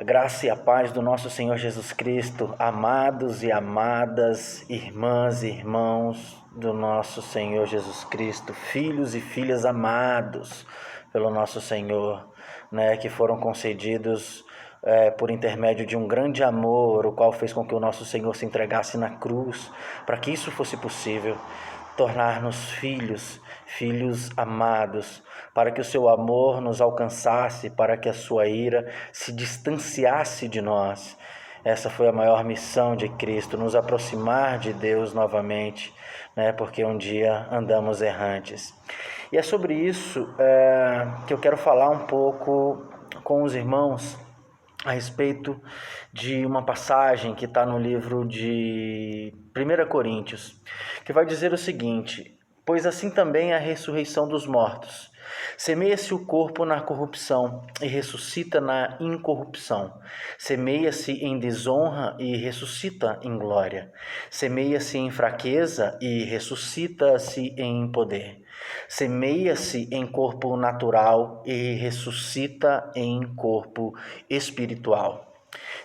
A graça e a paz do nosso Senhor Jesus Cristo, amados e amadas irmãs e irmãos do nosso Senhor Jesus Cristo, filhos e filhas amados pelo nosso Senhor, que foram concedidos por intermédio de um grande amor, o qual fez com que o nosso Senhor se entregasse na cruz, para que isso fosse possível, tornar-nos filhos amados, para que o seu amor nos alcançasse, para que a sua ira se distanciasse de nós. Essa foi a maior missão de Cristo, nos aproximar de Deus novamente, porque um dia andamos errantes. E é sobre isso que eu quero falar um pouco com os irmãos a respeito de uma passagem que está no livro de 1 Coríntios, que vai dizer o seguinte: pois assim também é a ressurreição dos mortos. Semeia-se o corpo na corrupção e ressuscita na incorrupção. Semeia-se em desonra e ressuscita em glória. Semeia-se em fraqueza e ressuscita-se em poder. Semeia-se em corpo natural e ressuscita em corpo espiritual.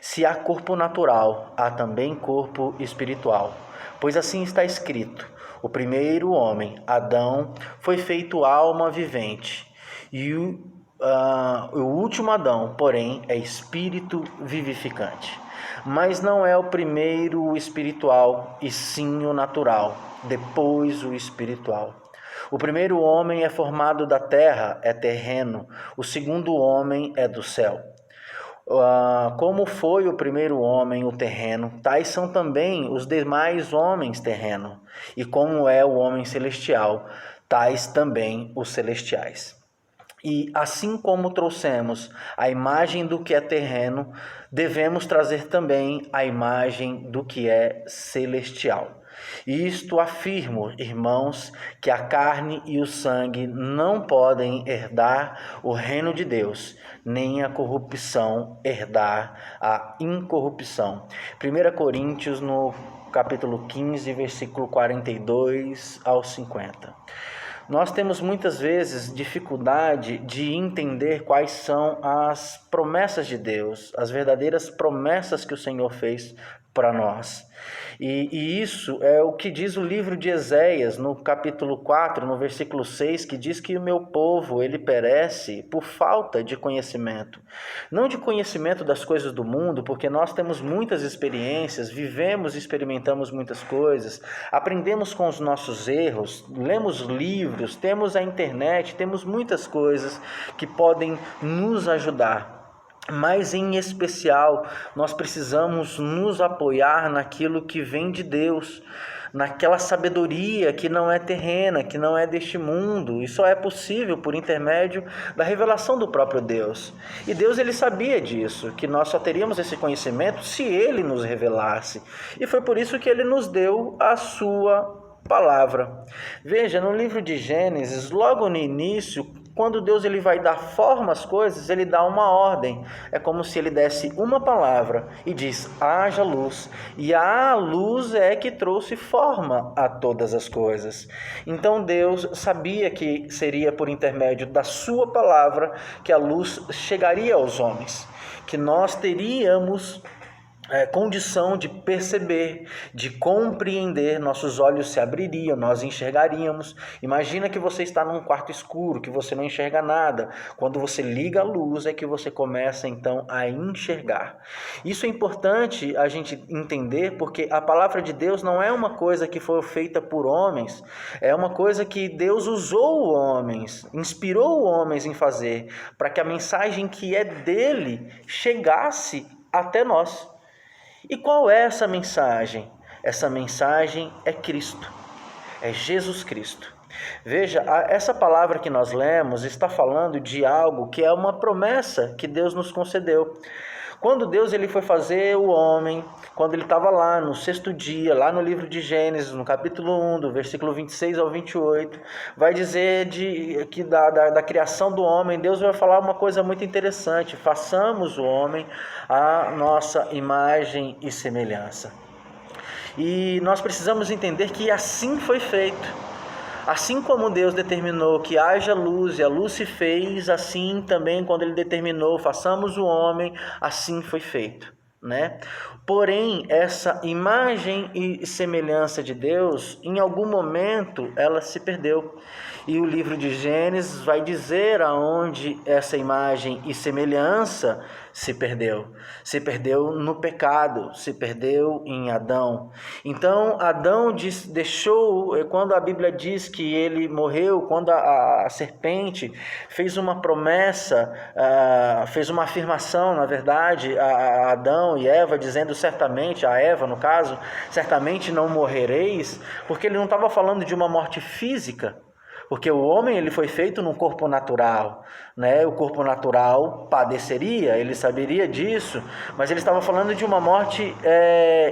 Se há corpo natural, há também corpo espiritual, pois assim está escrito: o primeiro homem, Adão, foi feito alma vivente, e o último Adão, porém, é espírito vivificante. Mas não é o primeiro o espiritual, e sim o natural, depois o espiritual. O primeiro homem é formado da terra, é terreno, o segundo homem é do céu. Como foi o primeiro homem o terreno, tais são também os demais homens terreno, e como é o homem celestial, tais também os celestiais. E assim como trouxemos a imagem do que é terreno, devemos trazer também a imagem do que é celestial. Isto afirmo, irmãos, que a carne e o sangue não podem herdar o reino de Deus, nem a corrupção herdar a incorrupção. 1 Coríntios, no capítulo 15, versículo 42 ao 50. Nós temos muitas vezes dificuldade de entender quais são as promessas de Deus, as verdadeiras promessas que o Senhor fez para nós. E isso é o que diz o livro de Eséias, no capítulo 4, no versículo 6, que diz que o meu povo, ele perece por falta de conhecimento. Não de conhecimento das coisas do mundo, porque nós temos muitas experiências, vivemos e experimentamos muitas coisas, aprendemos com os nossos erros, lemos livros, temos a internet, temos muitas coisas que podem nos ajudar. Mas em especial, nós precisamos nos apoiar naquilo que vem de Deus, naquela sabedoria que não é terrena, que não é deste mundo, e só é possível por intermédio da revelação do próprio Deus. E Deus, ele sabia disso, que nós só teríamos esse conhecimento se ele nos revelasse. E foi por isso que ele nos deu a sua palavra. Veja, no livro de Gênesis, logo no início, quando Deus ele vai dar forma às coisas, ele dá uma ordem. É como se ele desse uma palavra e diz: haja luz. E a luz é que trouxe forma a todas as coisas. Então Deus sabia que seria por intermédio da sua palavra que a luz chegaria aos homens, que nós teríamos condição de perceber, de compreender, nossos olhos se abririam, nós enxergaríamos. Imagina que você está num quarto escuro, que você não enxerga nada. Quando você liga a luz é que você começa então a enxergar. Isso é importante a gente entender, porque a palavra de Deus não é uma coisa que foi feita por homens, é uma coisa que Deus usou homens, inspirou homens em fazer, para que a mensagem que é dele chegasse até nós. E qual é essa mensagem? Essa mensagem é Cristo, é Jesus Cristo. Veja, essa palavra que nós lemos está falando de algo que é uma promessa que Deus nos concedeu. Quando Deus ele foi fazer o homem, quando ele estava lá no sexto dia, lá no livro de Gênesis, no capítulo 1, do versículo 26 ao 28, vai dizer que da criação do homem, Deus vai falar uma coisa muito interessante: façamos o homem à nossa imagem e semelhança. E nós precisamos entender que assim foi feito. Assim como Deus determinou que haja luz e a luz se fez, assim também quando ele determinou façamos o homem, assim foi feito, né? Porém, essa imagem e semelhança de Deus, em algum momento ela se perdeu. E o livro de Gênesis vai dizer aonde essa imagem e semelhança se perdeu. Se perdeu no pecado, se perdeu em Adão. Então, Adão deixou, quando a Bíblia diz que ele morreu, quando a serpente fez uma promessa, fez uma afirmação, na verdade, a Adão e Eva, dizendo certamente, a Eva no caso, certamente não morrereis, porque ele não estava falando de uma morte física, porque o homem ele foi feito num corpo natural, né? O corpo natural padeceria, ele saberia disso, mas ele estava falando de uma morte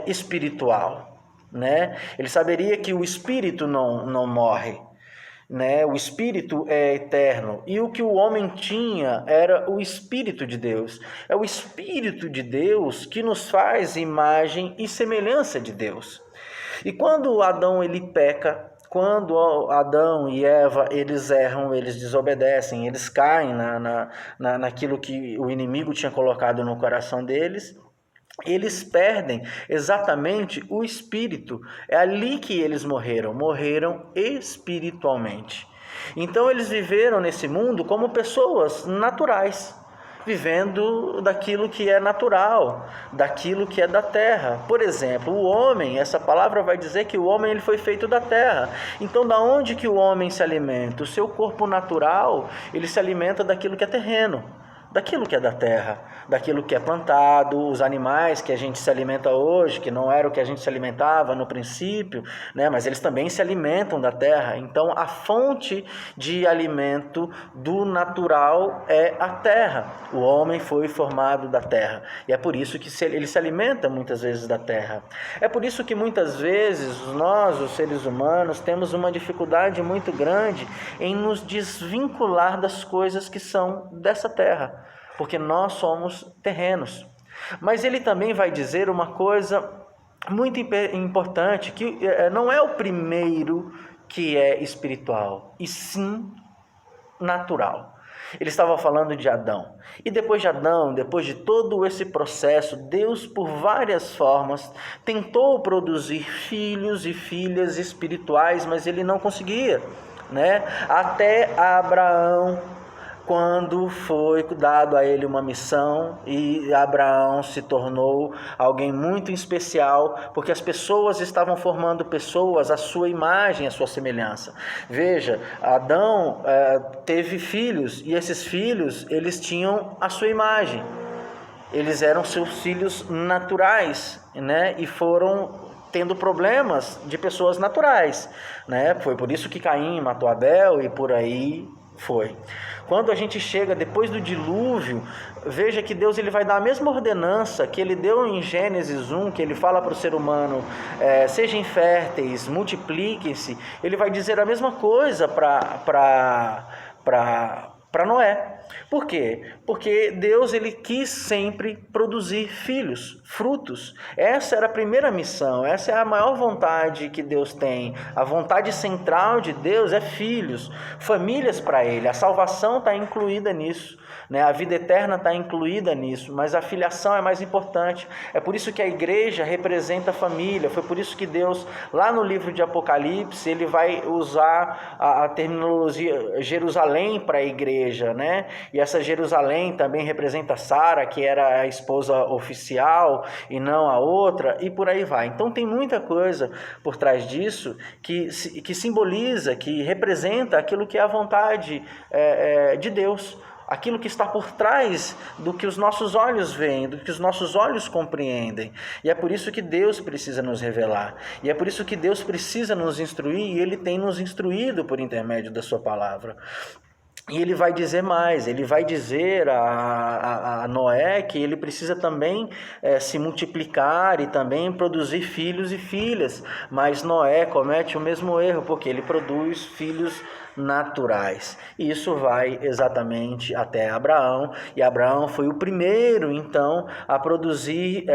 espiritual, né? Ele saberia que o espírito não morre, né? O espírito é eterno, e o que o homem tinha era o Espírito de Deus. É o Espírito de Deus que nos faz imagem e semelhança de Deus. E quando Adão ele peca, quando Adão e Eva eles erram, eles desobedecem, eles caem naquilo que o inimigo tinha colocado no coração deles, eles perdem exatamente o espírito. É ali que eles morreram espiritualmente. Então eles viveram nesse mundo como pessoas naturais, vivendo daquilo que é natural, daquilo que é da terra. Por exemplo, o homem, essa palavra vai dizer que o homem ele foi feito da terra. Então, da onde que o homem se alimenta? O seu corpo natural, ele se alimenta daquilo que é terreno, daquilo que é da terra, daquilo que é plantado, os animais que a gente se alimenta hoje, que não era o que a gente se alimentava no princípio, né? Mas eles também se alimentam da terra. Então, a fonte de alimento do natural é a terra. O homem foi formado da terra. E é por isso que ele se alimenta muitas vezes da terra. É por isso que muitas vezes nós, os seres humanos, temos uma dificuldade muito grande em nos desvincular das coisas que são dessa terra, porque nós somos terrenos. Mas ele também vai dizer uma coisa muito importante, que não é o primeiro que é espiritual, e sim natural. Ele estava falando de Adão. E depois de Adão, depois de todo esse processo, Deus, por várias formas, tentou produzir filhos e filhas espirituais, mas ele não conseguia, né? Até Abraão, quando foi dado a ele uma missão, e Abraão se tornou alguém muito especial, porque as pessoas estavam formando pessoas à sua imagem, à sua semelhança. Veja, Adão teve filhos, e esses filhos, eles tinham a sua imagem. Eles eram seus filhos naturais, né? E foram tendo problemas de pessoas naturais, né? Foi por isso que Caim matou Abel e por aí foi. Quando a gente chega depois do dilúvio, veja que Deus ele vai dar a mesma ordenança que ele deu em Gênesis 1, que ele fala para o ser humano, sejam férteis, multipliquem-se. Ele vai dizer a mesma coisa para Noé. Por quê? Porque Deus ele quis sempre produzir filhos, frutos. Essa era a primeira missão, essa é a maior vontade que Deus tem. A vontade central de Deus é filhos, famílias para ele. A salvação está incluída nisso, né? A vida eterna está incluída nisso, mas a filiação é mais importante. É por isso que a igreja representa a família. Foi por isso que Deus, lá no livro de Apocalipse, ele vai usar a terminologia Jerusalém para a igreja, né? E essa Jerusalém também representa Sara, que era a esposa oficial e não a outra, e por aí vai. Então tem muita coisa por trás disso que simboliza, que representa aquilo que é a vontade de Deus, aquilo que está por trás do que os nossos olhos veem, do que os nossos olhos compreendem. E é por isso que Deus precisa nos revelar. E é por isso que Deus precisa nos instruir, e Ele tem nos instruído por intermédio da sua palavra. E ele vai dizer mais, ele vai dizer a Noé que ele precisa também se multiplicar e também produzir filhos e filhas. Mas Noé comete o mesmo erro, porque ele produz filhos naturais. E isso vai exatamente até Abraão. E Abraão foi o primeiro, então, a produzir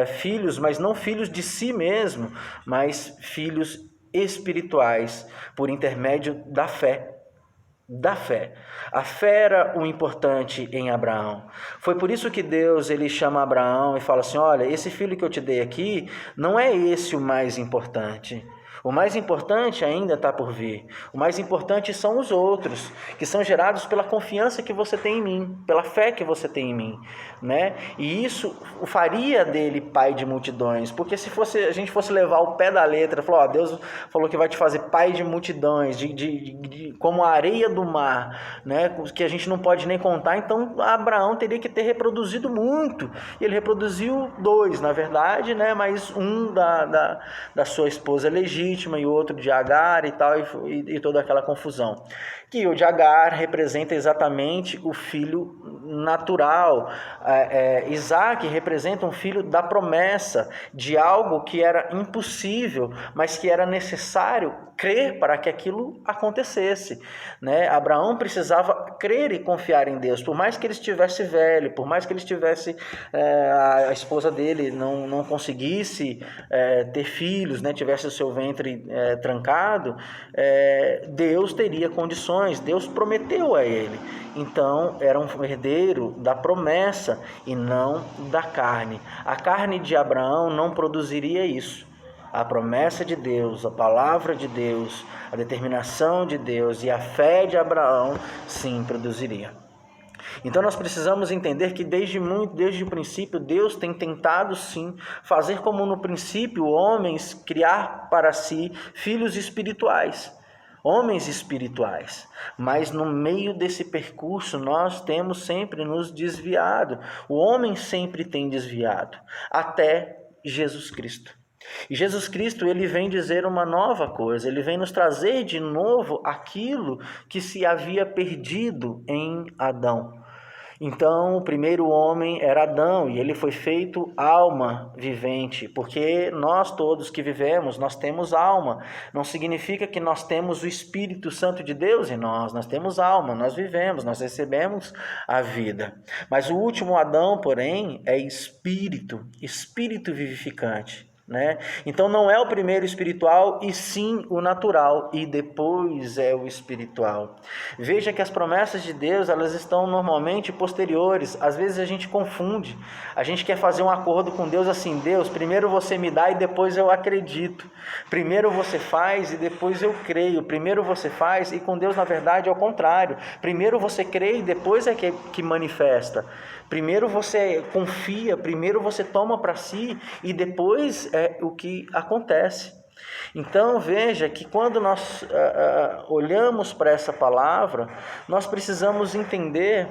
filhos, mas não filhos de si mesmo, mas filhos espirituais por intermédio da fé. Da fé. A fé era o importante em Abraão. Foi por isso que Deus ele chama Abraão e fala assim: olha, esse filho que eu te dei aqui, não é esse o mais importante. O mais importante ainda está por vir. O mais importante são os outros, que são gerados pela confiança que você tem em mim, pela fé que você tem em mim, né? E isso o faria dele pai de multidões, porque se a gente fosse levar o pé da letra, falou, Deus falou que vai te fazer pai de multidões, como a areia do mar, né? Que a gente não pode nem contar, então Abraão teria que ter reproduzido muito. E ele reproduziu 2, na verdade, né? Mas um da sua esposa legítima, e o outro de Agar e tal, e toda aquela confusão. Que o de Agar representa exatamente o filho natural. Isaac representa um filho da promessa, de algo que era impossível, mas que era necessário crer para que aquilo acontecesse, né? Abraão precisava crer e confiar em Deus, por mais que ele estivesse velho, por mais que ele estivesse, a esposa dele não conseguisse ter filhos, né? Tivesse o seu ventre trancado, Deus teria condições, Deus prometeu a ele. Então, era um herdeiro da promessa e não da carne. A carne de Abraão não produziria isso. A promessa de Deus, a palavra de Deus, a determinação de Deus e a fé de Abraão, sim, produziria. Então nós precisamos entender que desde o princípio, Deus tem tentado sim fazer como no princípio homens criar para si filhos espirituais, homens espirituais. Mas no meio desse percurso nós temos sempre nos desviado, o homem sempre tem desviado, até Jesus Cristo. E Jesus Cristo, ele vem dizer uma nova coisa, ele vem nos trazer de novo aquilo que se havia perdido em Adão. Então, o primeiro homem era Adão e ele foi feito alma vivente, porque nós todos que vivemos, nós temos alma. Não significa que nós temos o Espírito Santo de Deus em nós temos alma, nós vivemos, nós recebemos a vida. Mas o último Adão, porém, é espírito vivificante, né? Então não é o primeiro espiritual e sim o natural, e depois é o espiritual. Veja que as promessas de Deus, elas estão normalmente posteriores. Às vezes a gente confunde, a gente quer fazer um acordo com Deus assim: Deus, primeiro você me dá e depois eu acredito, primeiro você faz e depois eu creio, primeiro você faz. E com Deus na verdade é o contrário, primeiro você crê e depois é que manifesta. Primeiro você confia, primeiro você toma para si e depois é o que acontece. Então veja que quando nós olhamos para essa palavra, nós precisamos entender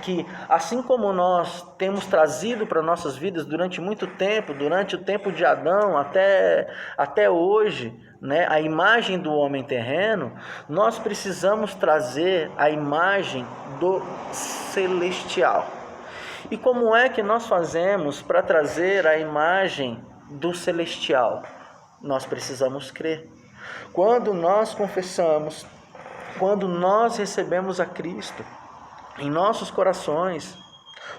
que assim como nós temos trazido para nossas vidas durante muito tempo, durante o tempo de Adão até hoje, né, a imagem do homem terreno, nós precisamos trazer a imagem do celestial. E como é que nós fazemos para trazer a imagem do celestial? Nós precisamos crer. Quando nós confessamos, quando nós recebemos a Cristo em nossos corações,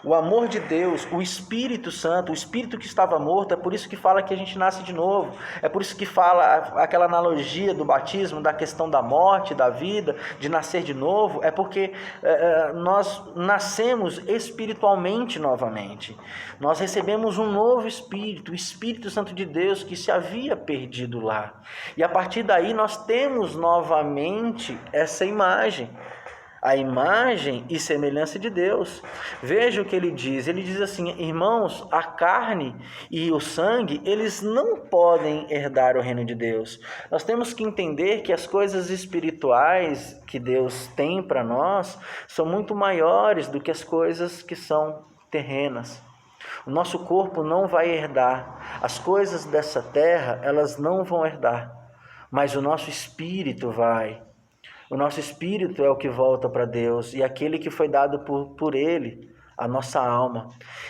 o amor de Deus, o Espírito Santo, o Espírito que estava morto, é por isso que fala que a gente nasce de novo, é por isso que fala aquela analogia do batismo, da questão da morte, da vida, de nascer de novo, é porque nós nascemos espiritualmente novamente, nós recebemos um novo Espírito, o Espírito Santo de Deus que se havia perdido lá, e a partir daí nós temos novamente essa imagem, a imagem e semelhança de Deus. Veja o que ele diz assim: irmãos, a carne e o sangue, eles não podem herdar o reino de Deus. Nós temos que entender que as coisas espirituais que Deus tem para nós são muito maiores do que as coisas que são terrenas. O nosso corpo não vai herdar, as coisas dessa terra, elas não vão herdar, mas o nosso espírito vai. O nosso espírito é o que volta para Deus e aquele que foi dado por Ele, a nossa alma.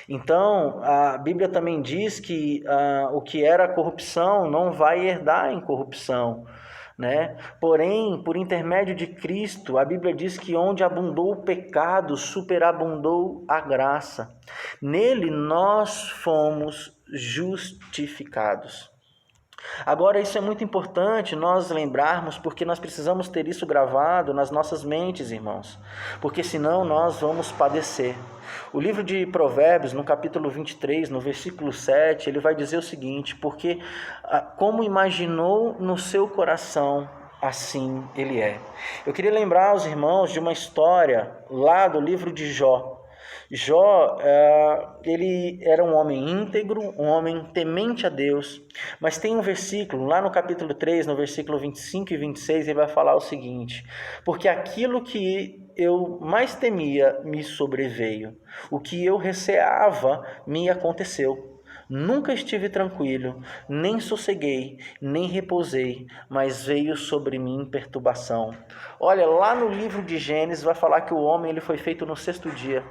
Então, a Bíblia também diz que o que era corrupção não vai herdar em corrupção, né? Porém, por intermédio de Cristo, a Bíblia diz que onde abundou o pecado, superabundou a graça. Nele nós fomos justificados. Agora, isso é muito importante nós lembrarmos, porque nós precisamos ter isso gravado nas nossas mentes, irmãos, porque senão nós vamos padecer. O livro de Provérbios, no capítulo 23, no versículo 7, ele vai dizer o seguinte: porque como imaginou no seu coração, assim ele é. Eu queria lembrar aos irmãos de uma história lá do livro de Jó. Jó, ele era um homem íntegro, um homem temente a Deus, mas tem um versículo, lá no capítulo 3, no versículo 25 e 26, ele vai falar o seguinte: porque aquilo que eu mais temia me sobreveio, o que eu receava me aconteceu. Nunca estive tranquilo, nem sosseguei, nem repousei, mas veio sobre mim perturbação. Olha, lá no livro de Gênesis vai falar que o homem ele foi feito no sexto dia.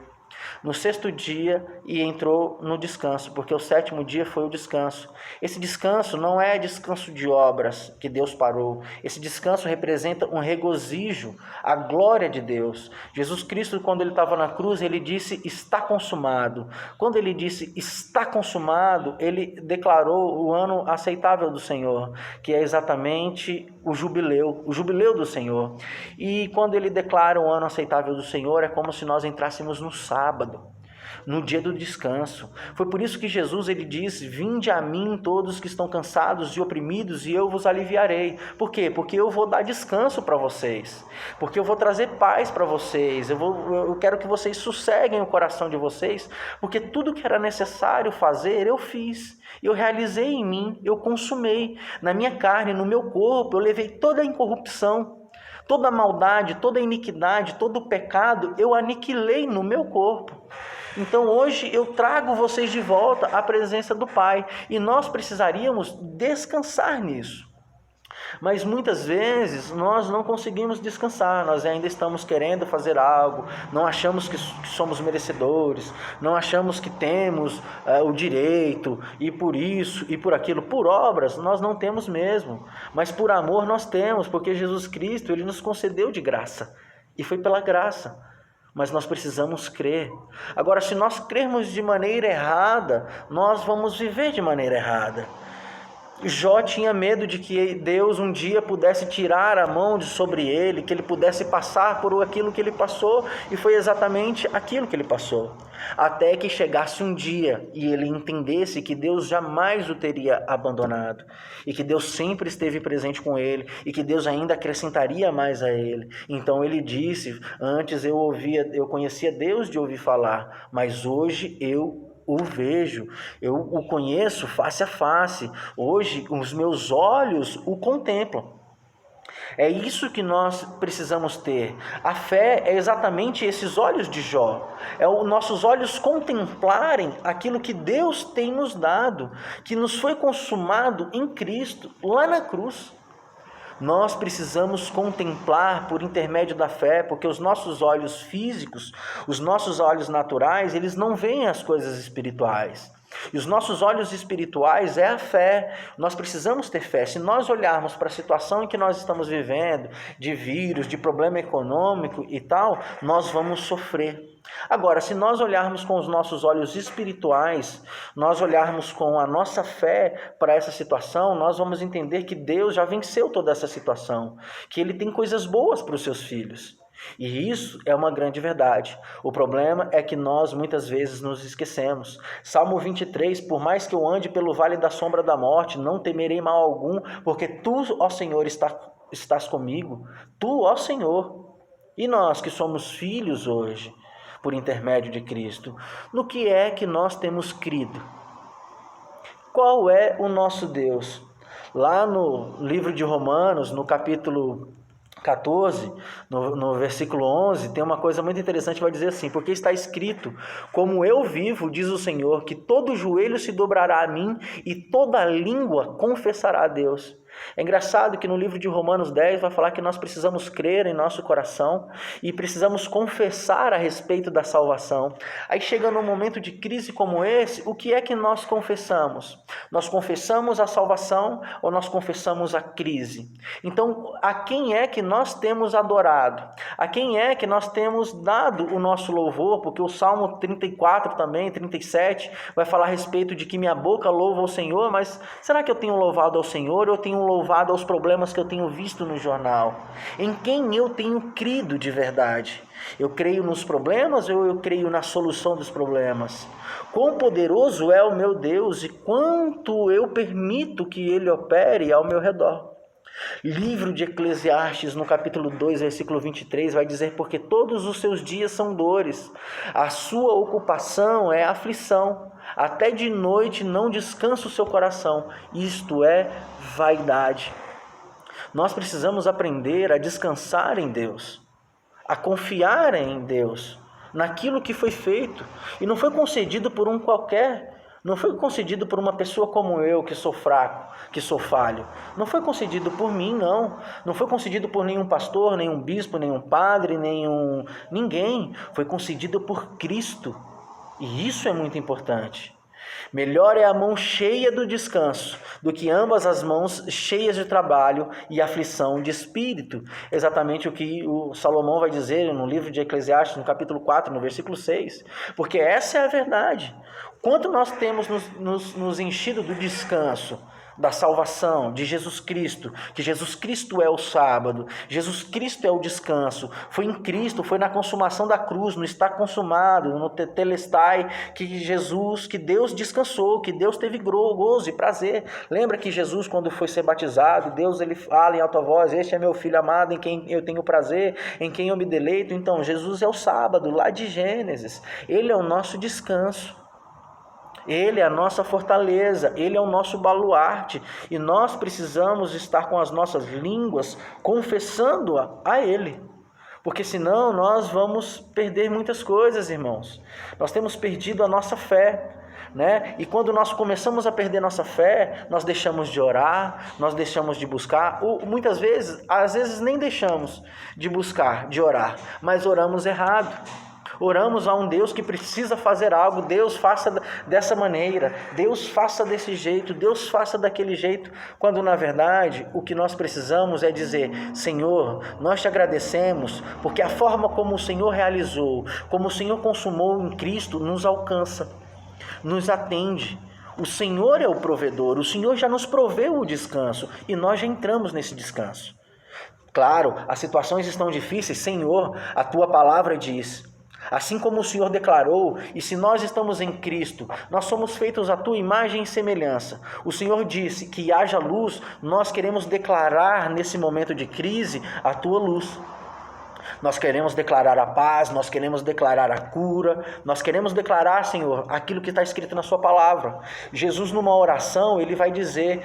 No sexto dia e entrou no descanso, porque o sétimo dia foi o descanso. Esse descanso não é descanso de obras que Deus parou. Esse descanso representa um regozijo, a glória de Deus. Jesus Cristo, quando ele estava na cruz, ele disse: está consumado. Quando ele disse está consumado, ele declarou o ano aceitável do Senhor, que é exatamente o jubileu do Senhor. E quando ele declara o ano aceitável do Senhor, é como se nós entrássemos no sábado, no dia do descanso. Foi por isso que Jesus ele disse: vinde a mim todos que estão cansados e oprimidos e eu vos aliviarei. Por quê? Porque eu vou dar descanso para vocês, porque eu vou trazer paz para vocês, eu quero que vocês sosseguem o coração de vocês, porque tudo que era necessário fazer eu fiz, eu realizei em mim, eu consumei na minha carne, no meu corpo, eu levei toda a incorrupção, toda a maldade, toda a iniquidade, todo o pecado, eu aniquilei no meu corpo. Então hoje eu trago vocês de volta à presença do Pai, e nós precisaríamos descansar nisso. Mas muitas vezes nós não conseguimos descansar, nós ainda estamos querendo fazer algo, não achamos que somos merecedores, não achamos que temos o direito, e por isso e por aquilo. Por obras nós não temos mesmo, mas por amor nós temos, porque Jesus Cristo ele nos concedeu de graça, e foi pela graça. Mas nós precisamos crer. Agora, se nós crermos de maneira errada, nós vamos viver de maneira errada. Jó tinha medo de que Deus um dia pudesse tirar a mão de sobre ele, que ele pudesse passar por aquilo que ele passou, e foi exatamente aquilo que ele passou. Até que chegasse um dia e ele entendesse que Deus jamais o teria abandonado, e que Deus sempre esteve presente com ele, e que Deus ainda acrescentaria mais a ele. Então ele disse: antes eu conhecia Deus de ouvir falar, mas hoje eu o vejo, eu o conheço face a face. Hoje os meus olhos o contemplam. É isso que nós precisamos ter. A fé é exatamente esses olhos de Jó. É os nossos olhos contemplarem aquilo que Deus tem nos dado, que nos foi consumado em Cristo, lá na cruz. Nós precisamos contemplar por intermédio da fé, porque os nossos olhos físicos, os nossos olhos naturais, eles não veem as coisas espirituais. E os nossos olhos espirituais é a fé. Nós precisamos ter fé. Se nós olharmos para a situação em que nós estamos vivendo, de vírus, de problema econômico e tal, nós vamos sofrer. Agora, se nós olharmos com os nossos olhos espirituais, nós olharmos com a nossa fé para essa situação, nós vamos entender que Deus já venceu toda essa situação, que Ele tem coisas boas para os seus filhos. E isso é uma grande verdade. O problema é que nós muitas vezes nos esquecemos. Salmo 23, por mais que eu ande pelo vale da sombra da morte, não temerei mal algum, porque Tu, ó Senhor, estás comigo. Tu, ó Senhor. E nós que somos filhos hoje, por intermédio de Cristo, no que é que nós temos crido? Qual é o nosso Deus? Lá no livro de Romanos, no capítulo 14, no versículo 11, tem uma coisa muito interessante, vai dizer assim: porque está escrito, como eu vivo, diz o Senhor, que todo joelho se dobrará a mim e toda língua confessará a Deus. É engraçado que no livro de Romanos 10 vai falar que nós precisamos crer em nosso coração e precisamos confessar a respeito da salvação. Aí chega num momento de crise como esse, o que é que nós confessamos? Nós confessamos a salvação ou nós confessamos a crise? Então, a quem é que nós temos adorado? A quem é que nós temos dado o nosso louvor? Porque o Salmo 34 também, 37, vai falar a respeito de que minha boca louva ao Senhor, mas será que eu tenho louvado ao Senhor ou eu tenho louvado aos problemas que eu tenho visto no jornal? Em quem eu tenho crido de verdade? Eu creio nos problemas ou eu creio na solução dos problemas? Quão poderoso é o meu Deus e quanto eu permito que Ele opere ao meu redor? Livro de Eclesiastes, no capítulo 2, versículo 23, vai dizer: porque todos os seus dias são dores, a sua ocupação é aflição, até de noite não descansa o seu coração, isto é vaidade. Nós precisamos aprender a descansar em Deus, a confiar em Deus, naquilo que foi feito, e não foi concedido por um qualquer. Não foi concedido por uma pessoa como eu, que sou fraco, que sou falho. Não foi concedido por mim, não. Não foi concedido por nenhum pastor, nenhum bispo, nenhum padre, ninguém. Foi concedido por Cristo. E isso é muito importante. Melhor é a mão cheia do descanso do que ambas as mãos cheias de trabalho e aflição de espírito. Exatamente o que o Salomão vai dizer no livro de Eclesiastes, no capítulo 4, no versículo 6. Porque essa é a verdade. Quanto nós temos nos enchido do descanso, da salvação, de Jesus Cristo, que Jesus Cristo é o sábado, Jesus Cristo é o descanso, foi em Cristo, foi na consumação da cruz, no está consumado, no tetelestai, que Deus descansou, que Deus teve gozo e prazer. Lembra que Jesus, quando foi ser batizado, Deus ele fala em alta voz: este é meu filho amado, em quem eu tenho prazer, em quem eu me deleito. Então Jesus é o sábado, lá de Gênesis, ele é o nosso descanso. Ele é a nossa fortaleza, Ele é o nosso baluarte, e nós precisamos estar com as nossas línguas confessando a Ele, porque senão nós vamos perder muitas coisas, irmãos. Nós temos perdido a nossa fé, né? E quando nós começamos a perder nossa fé, nós deixamos de orar, nós deixamos de buscar, ou muitas vezes, às vezes nem deixamos de buscar, de orar, mas oramos errado. Oramos a um Deus que precisa fazer algo. Deus, faça dessa maneira, Deus, faça desse jeito, Deus, faça daquele jeito, quando na verdade o que nós precisamos é dizer: Senhor, nós te agradecemos porque a forma como o Senhor realizou, como o Senhor consumou em Cristo, nos alcança, nos atende. O Senhor é o provedor, o Senhor já nos proveu o descanso e nós já entramos nesse descanso. Claro, as situações estão difíceis, Senhor, a tua palavra diz. Assim como o Senhor declarou, e se nós estamos em Cristo, nós somos feitos à tua imagem e semelhança. O Senhor disse que haja luz, nós queremos declarar nesse momento de crise a tua luz. Nós queremos declarar a paz, nós queremos declarar a cura, nós queremos declarar, Senhor, aquilo que está escrito na sua palavra. Jesus, numa oração, ele vai dizer: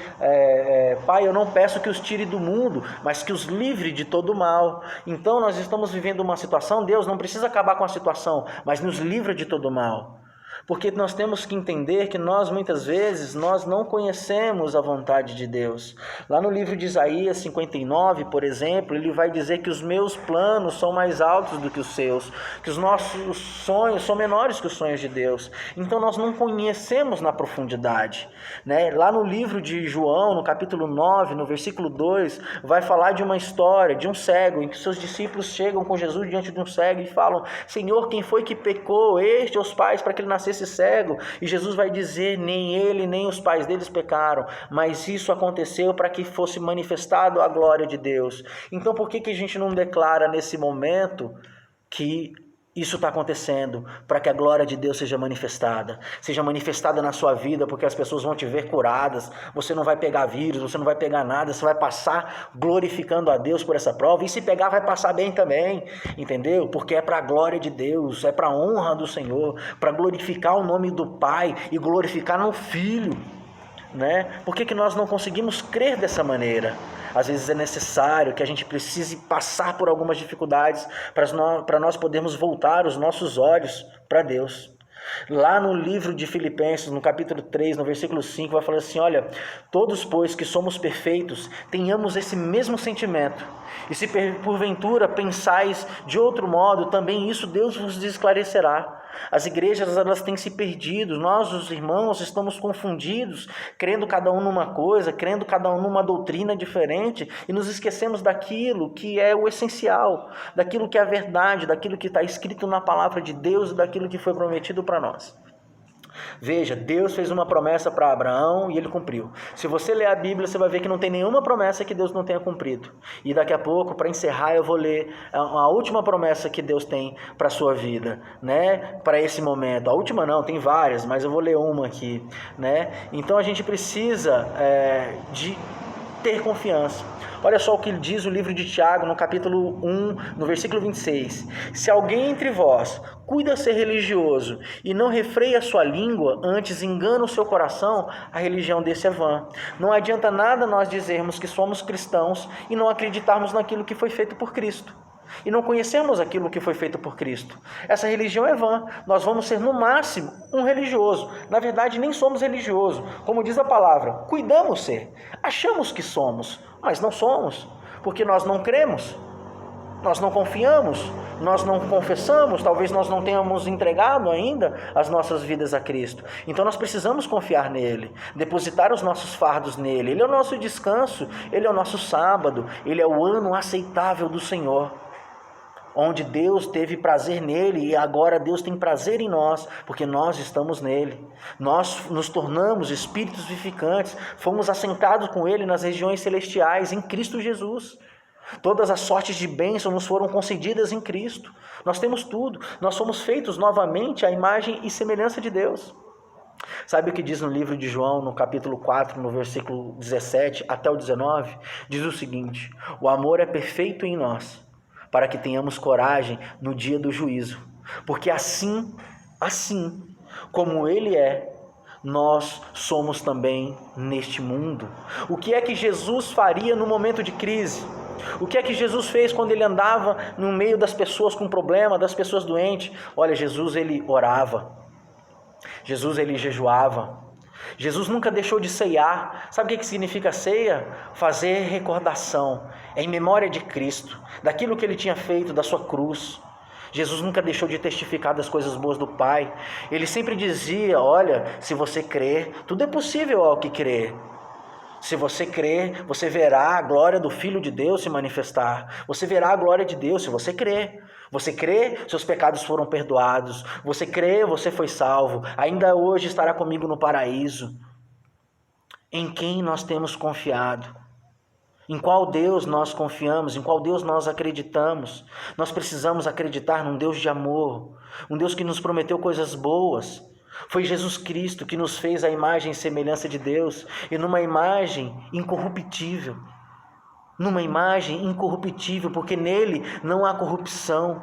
Pai, eu não peço que os tire do mundo, mas que os livre de todo mal. Então nós estamos vivendo uma situação, Deus não precisa acabar com a situação, mas nos livra de todo mal. Porque nós temos que entender que muitas vezes, nós não conhecemos a vontade de Deus. Lá no livro de Isaías 59, por exemplo, ele vai dizer que os meus planos são mais altos do que os seus, que os nossos sonhos são menores que os sonhos de Deus. Então nós não conhecemos na profundidade, né? Lá no livro de João, no capítulo 9, no versículo 2, vai falar de uma história de um cego, em que seus discípulos chegam com Jesus diante de um cego e falam: Senhor, quem foi que pecou, este ou os pais, para que ele nascesse cego? E Jesus vai dizer: nem ele, nem os pais deles pecaram, mas isso aconteceu para que fosse manifestado a glória de Deus. Então por que a gente não declara nesse momento que isso está acontecendo? Para que a glória de Deus seja manifestada na sua vida, porque as pessoas vão te ver curadas, você não vai pegar vírus, você não vai pegar nada, você vai passar glorificando a Deus por essa prova, e se pegar vai passar bem também, entendeu? Porque é para a glória de Deus, é para a honra do Senhor, para glorificar o nome do Pai e glorificar no Filho, né? Por que nós não conseguimos crer dessa maneira? Às vezes é necessário que a gente precise passar por algumas dificuldades para nós podermos voltar os nossos olhos para Deus. Lá no livro de Filipenses, no capítulo 3, no versículo 5, vai falar assim, olha, todos, pois, que somos perfeitos, tenhamos esse mesmo sentimento. E se porventura pensais de outro modo, também isso Deus vos esclarecerá. As igrejas, elas têm se perdido, nós, os irmãos, estamos confundidos, crendo cada um numa coisa, crendo cada um numa doutrina diferente, e nos esquecemos daquilo que é o essencial, daquilo que é a verdade, daquilo que está escrito na palavra de Deus e daquilo que foi prometido para nós. Veja, Deus fez uma promessa para Abraão e ele cumpriu. Se você ler a Bíblia, você vai ver que não tem nenhuma promessa que Deus não tenha cumprido. E daqui a pouco, para encerrar, eu vou ler a última promessa que Deus tem para a sua vida, né? Para esse momento. A última não, tem várias, mas eu vou ler uma aqui, né? Então a gente precisa de ter confiança. Olha só o que diz o livro de Tiago, no capítulo 1, no versículo 26. Se alguém entre vós cuida ser religioso e não refreia a sua língua, antes engana o seu coração, a religião desse é vã. Não adianta nada nós dizermos que somos cristãos e não acreditarmos naquilo que foi feito por Cristo. E não conhecemos aquilo que foi feito por Cristo. Essa religião é vã. Nós vamos ser, no máximo, um religioso. Na verdade, nem somos religiosos. Como diz a palavra, cuidamos ser. Achamos que somos, mas não somos. Porque nós não cremos, nós não confiamos, nós não confessamos, talvez nós não tenhamos entregado ainda as nossas vidas a Cristo. Então nós precisamos confiar nele, depositar os nossos fardos nele. Ele é o nosso descanso, ele é o nosso sábado, ele é o ano aceitável do Senhor, onde Deus teve prazer nele e agora Deus tem prazer em nós, porque nós estamos nele. Nós nos tornamos espíritos vivificantes, fomos assentados com ele nas regiões celestiais, em Cristo Jesus. Todas as sortes de bênção nos foram concedidas em Cristo. Nós temos tudo, nós somos feitos novamente à imagem e semelhança de Deus. Sabe o que diz no livro de João, no capítulo 4, no versículo 17 até o 19? Diz o seguinte: o amor é perfeito em nós, para que tenhamos coragem no dia do juízo. Porque assim como ele é, nós somos também neste mundo. O que é que Jesus faria no momento de crise? O que é que Jesus fez quando ele andava no meio das pessoas com problema, das pessoas doentes? Olha, Jesus, ele orava. Jesus, ele jejuava. Jesus nunca deixou de ceiar. Sabe o que significa ceia? Fazer recordação. É em memória de Cristo, daquilo que ele tinha feito, da sua cruz. Jesus nunca deixou de testificar das coisas boas do Pai. Ele sempre dizia, olha, se você crer, tudo é possível ao que crer. Se você crer, você verá a glória do Filho de Deus se manifestar. Você verá a glória de Deus se você crer. Você crê, seus pecados foram perdoados. Você crê, você foi salvo. Ainda hoje estará comigo no paraíso. Em quem nós temos confiado? Em qual Deus nós confiamos? Em qual Deus nós acreditamos? Nós precisamos acreditar num Deus de amor, um Deus que nos prometeu coisas boas. Foi Jesus Cristo que nos fez a imagem e semelhança de Deus, e numa imagem incorruptível. Numa imagem incorruptível, porque nele não há corrupção.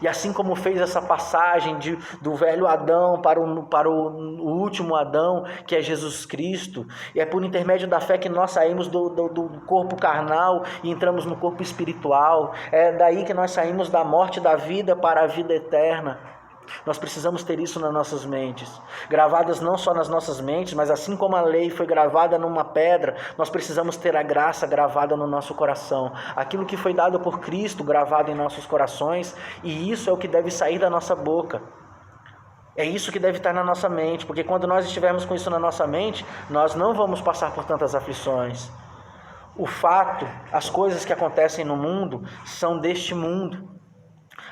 E assim como fez essa passagem do velho Adão para o último Adão, que é Jesus Cristo, e é por intermédio da fé que nós saímos do corpo carnal e entramos no corpo espiritual. É daí que nós saímos da morte da vida para a vida eterna. Nós precisamos ter isso nas nossas mentes, gravadas não só nas nossas mentes, mas assim como a lei foi gravada numa pedra, nós precisamos ter a graça gravada no nosso coração, aquilo que foi dado por Cristo gravado em nossos corações, e isso é o que deve sair da nossa boca. É isso que deve estar na nossa mente, porque quando nós estivermos com isso na nossa mente, nós não vamos passar por tantas aflições. O fato, as coisas que acontecem no mundo são deste mundo,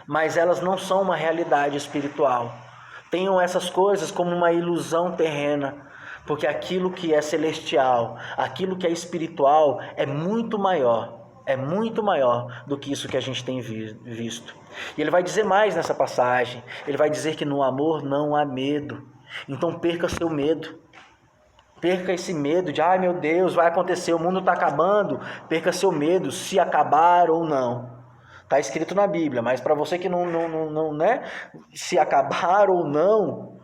mas elas não são uma realidade espiritual. Tenham essas coisas como uma ilusão terrena, porque aquilo que é celestial, aquilo que é espiritual é muito maior do que isso que a gente tem visto. E ele vai dizer mais nessa passagem, ele vai dizer que no amor não há medo. Então perca seu medo. Perca esse medo de, ai meu Deus, vai acontecer, o mundo está acabando. Perca seu medo, se acabar ou não. Está escrito na Bíblia, mas para você que não, né? Se acabar ou não,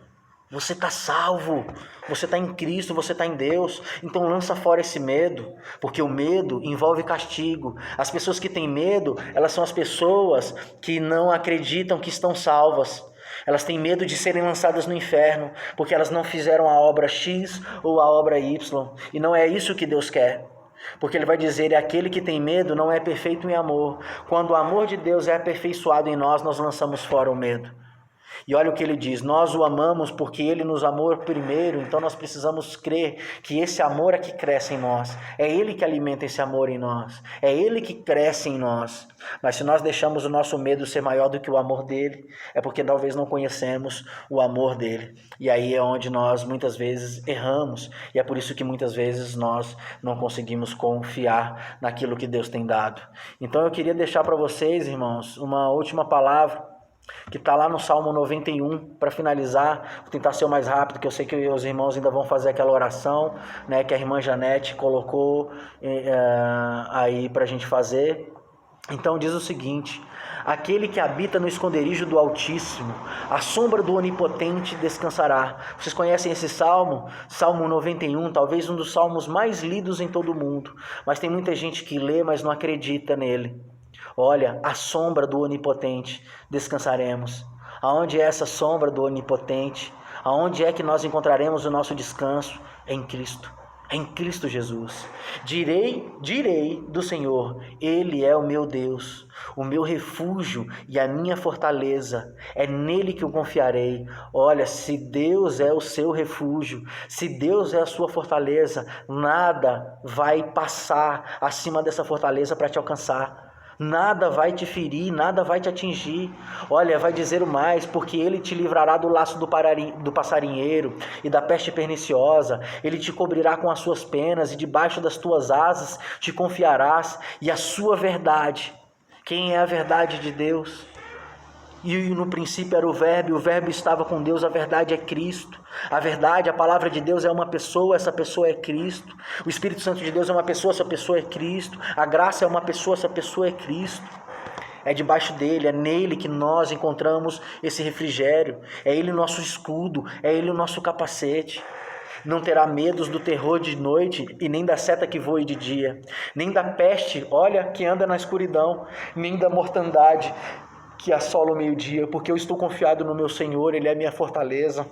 você está salvo, você está em Cristo, você está em Deus. Então lança fora esse medo, porque o medo envolve castigo. As pessoas que têm medo, elas são as pessoas que não acreditam que estão salvas. Elas têm medo de serem lançadas no inferno, porque elas não fizeram a obra X ou a obra Y. E não é isso que Deus quer. Porque ele vai dizer, aquele que tem medo não é perfeito em amor. Quando o amor de Deus é aperfeiçoado em nós, nós lançamos fora o medo. E olha o que ele diz, nós o amamos porque ele nos amou primeiro, então nós precisamos crer que esse amor é que cresce em nós, é ele que alimenta esse amor em nós, é ele que cresce em nós. Mas se nós deixamos o nosso medo ser maior do que o amor dele, é porque talvez não conhecemos o amor dele. E aí é onde nós muitas vezes erramos, e é por isso que muitas vezes nós não conseguimos confiar naquilo que Deus tem dado. Então eu queria deixar para vocês, irmãos, uma última palavra, que está lá no Salmo 91, para finalizar. Vou tentar ser o mais rápido, que eu sei que os irmãos ainda vão fazer aquela oração, né, que a irmã Janete colocou aí para a gente fazer. Então diz o seguinte, aquele que habita no esconderijo do Altíssimo, a sombra do Onipotente descansará. Vocês conhecem esse salmo? Salmo 91, talvez um dos salmos mais lidos em todo o mundo, mas tem muita gente que lê, mas não acredita nele. Olha, a sombra do Onipotente descansaremos. Aonde é essa sombra do Onipotente? Aonde é que nós encontraremos o nosso descanso? É em Cristo. É em Cristo Jesus. Direi do Senhor, Ele é o meu Deus, o meu refúgio e a minha fortaleza. É nele que eu confiarei. Olha, se Deus é o seu refúgio, se Deus é a sua fortaleza, nada vai passar acima dessa fortaleza para te alcançar. Nada vai te ferir, nada vai te atingir. Olha, vai dizer o mais, porque ele te livrará do laço do passarinheiro e da peste perniciosa. Ele te cobrirá com as suas penas e debaixo das tuas asas te confiarás. E a sua verdade, quem é a verdade de Deus? E no princípio era o Verbo estava com Deus, a verdade é Cristo. A verdade, a palavra de Deus é uma pessoa, essa pessoa é Cristo. O Espírito Santo de Deus é uma pessoa, essa pessoa é Cristo. A graça é uma pessoa, essa pessoa é Cristo. É debaixo dele, é nele que nós encontramos esse refrigério. É ele o nosso escudo, é ele o nosso capacete. Não terá medos do terror de noite e nem da seta que voe de dia, nem da peste, olha, que anda na escuridão, nem da mortandade que assola o meio-dia, porque eu estou confiado no meu Senhor, Ele é minha fortaleza.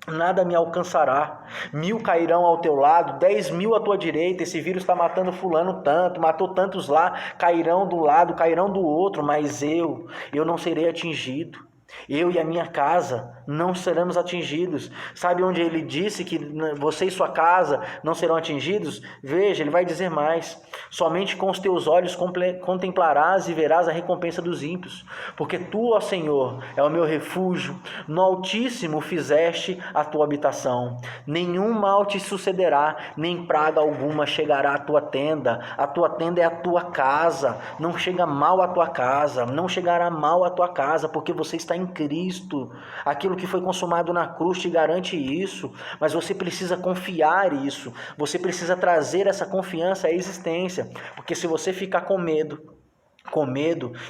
Nada me alcançará. 1000 cairão ao teu lado, 10.000 à tua direita. Esse vírus está matando fulano tanto, matou tantos lá, cairão do lado, cairão do outro, mas eu não serei atingido. Eu e a minha casa não seremos atingidos. Sabe onde ele disse que você e sua casa não serão atingidos? Veja, ele vai dizer mais. Somente com os teus olhos contemplarás e verás a recompensa dos ímpios. Porque tu, ó Senhor, é o meu refúgio. No Altíssimo fizeste a tua habitação. Nenhum mal te sucederá, nem praga alguma chegará à tua tenda. A tua tenda é a tua casa. Não chega mal à tua casa. Não chegará mal à tua casa, porque você está em Cristo. Aquilo que foi consumado na cruz te garante isso, mas você precisa confiar isso, você precisa trazer essa confiança à existência, porque se você ficar com medo,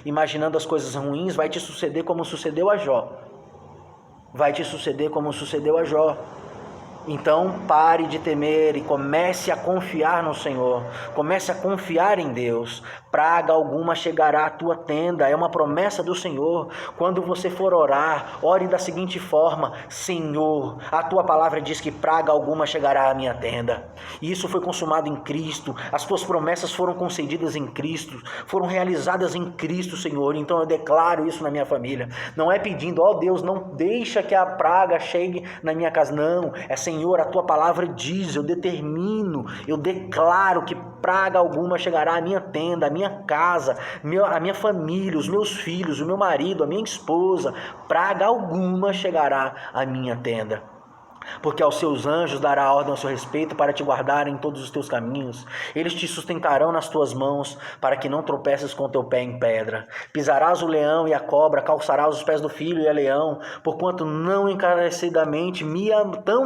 imaginando as coisas ruins, vai te suceder como sucedeu a Jó. Então pare de temer e comece a confiar no Senhor, comece a confiar em Deus. Praga alguma chegará à tua tenda, é uma promessa do Senhor. Quando você for orar, ore da seguinte forma: Senhor, a tua palavra diz que praga alguma chegará à minha tenda. E isso foi consumado em Cristo, as tuas promessas foram concedidas em Cristo, foram realizadas em Cristo, Senhor. Então eu declaro isso na minha família. Não é pedindo, ó Deus, não deixa que a praga chegue na minha casa, não. É Senhor, a tua palavra diz, eu determino, eu declaro que praga alguma chegará à minha tenda, à minha casa, à minha família, os meus filhos, o meu marido, a minha esposa. Praga alguma chegará à minha tenda. Porque aos seus anjos dará ordem ao seu respeito para te guardarem em todos os teus caminhos. Eles te sustentarão nas tuas mãos, para que não tropeces com teu pé em pedra. Pisarás o leão e a cobra, calçarás os pés do filho e a leão, porquanto tão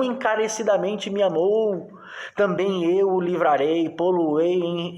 encarecidamente me amou. Também eu o livrarei, pô-lo-ei